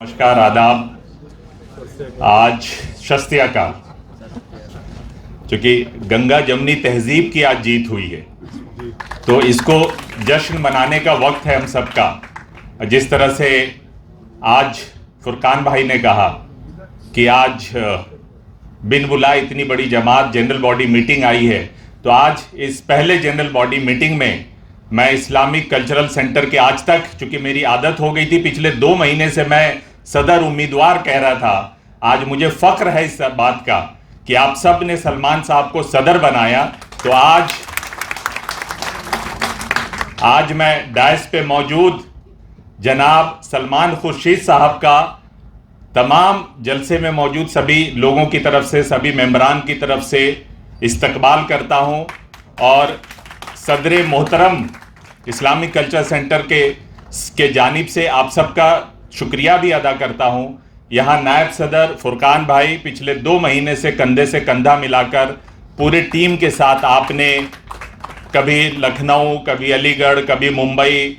नमस्कार, आदाब। आज शस्त्या का, चूंकि गंगा जमुनी तहजीब की आज जीत हुई है, तो इसको जश्न मनाने का वक्त है हम सबका। जिस तरह से आज फुरकान भाई ने कहा कि आज बिन बुलाए इतनी बड़ी जमात जनरल बॉडी मीटिंग आई है, तो आज इस पहले जनरल बॉडी मीटिंग में मैं इस्लामिक कल्चरल सेंटर के, आज तक चूंकि मेरी आदत हो गई थी, पिछले 2 महीने से मैं सदर उम्मीदवार कह रहा था, आज मुझे फख्र है इस बात का कि आप सब ने सलमान साहब को सदर बनाया। तो आज मैं डायस पे मौजूद जनाब सलमान खुर्शीद साहब का तमाम जलसे में मौजूद सभी लोगों की तरफ से, सभी मेंबरान की तरफ से इस्तकबाल करता हूं और सदर मोहतरम इस्लामिक कल्चर सेंटर के जानिब से आप सबका शुक्रिया भी अदा करता हूं। यहाँ नायब सदर फुरकान भाई पिछले 2 महीने से कंधा मिलाकर पूरे टीम के साथ आपने कभी लखनऊ, कभी अलीगढ़, कभी मुंबई,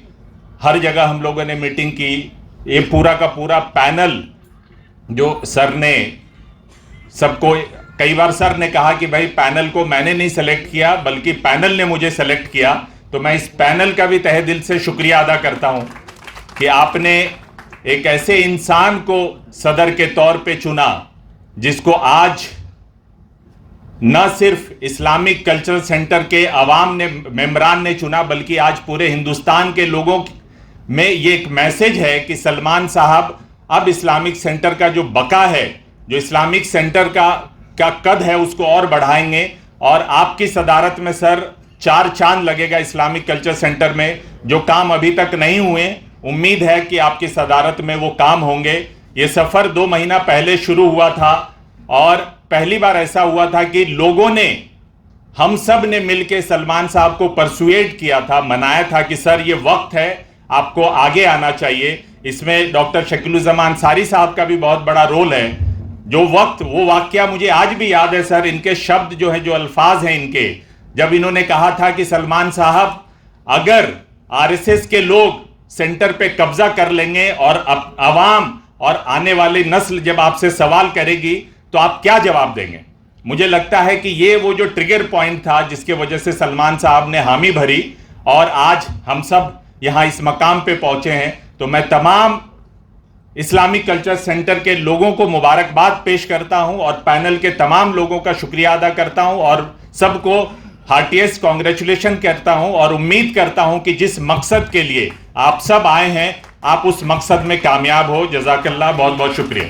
हर जगह हम लोगों ने मीटिंग की। ये पूरा का पूरा पैनल जो सर ने सबको, कई बार सर ने कहा कि भाई पैनल को मैंने नहीं सेलेक्ट किया बल्कि पैनल ने मुझे सेलेक्ट किया, तो मैं इस पैनल का भी तहे दिल से शुक्रिया अदा करता हूं कि आपने एक ऐसे इंसान को सदर के तौर पे चुना जिसको आज न सिर्फ इस्लामिक कल्चरल सेंटर के अवाम ने, मेंबरान ने चुना, बल्कि आज पूरे हिंदुस्तान के लोगों में ये एक मैसेज है कि सलमान साहब अब इस्लामिक सेंटर का जो बका है, जो इस्लामिक सेंटर का कद है, उसको और बढ़ाएंगे। और आपकी सदारत में सर 4 चांद लगेगा इस्लामिक कल्चर सेंटर में। जो काम अभी तक नहीं हुए, उम्मीद है कि आपकी सदारत में वो काम होंगे। ये सफ़र 2 महीना पहले शुरू हुआ था और पहली बार ऐसा हुआ था कि लोगों ने, हम सब ने मिलकर सलमान साहब को परसुएड किया था, मनाया था कि सर ये वक्त है, आपको आगे आना चाहिए। इसमें डॉक्टर शकीलुज़्ज़मान अंसारी साहब का भी बहुत बड़ा रोल है। जो वक्त, वो वाकया मुझे आज भी याद है सर, इनके शब्द जो है, जो अल्फाज हैं इनके, जब इन्होंने कहा था कि सलमान साहब अगर आरएसएस के लोग सेंटर पे कब्जा कर लेंगे और अवाम और आने वाली नस्ल जब आपसे सवाल करेगी तो आप क्या जवाब देंगे। मुझे लगता है कि ये वो जो ट्रिगर पॉइंट था जिसके वजह से सलमान साहब ने हामी भरी और आज हम सब यहां इस मकाम पे पहुंचे हैं। तो मैं तमाम इस्लामिक कल्चर सेंटर के लोगों को मुबारकबाद पेश करता हूं और पैनल के तमाम लोगों का शुक्रिया अदा करता हूं और सबको हार्टिएस्ट कॉन्ग्रेचुलेशन करता हूं और उम्मीद करता हूं कि जिस मकसद के लिए आप सब आए हैं, आप उस मकसद में कामयाब हो। जज़ाकल्लाह, बहुत बहुत शुक्रिया।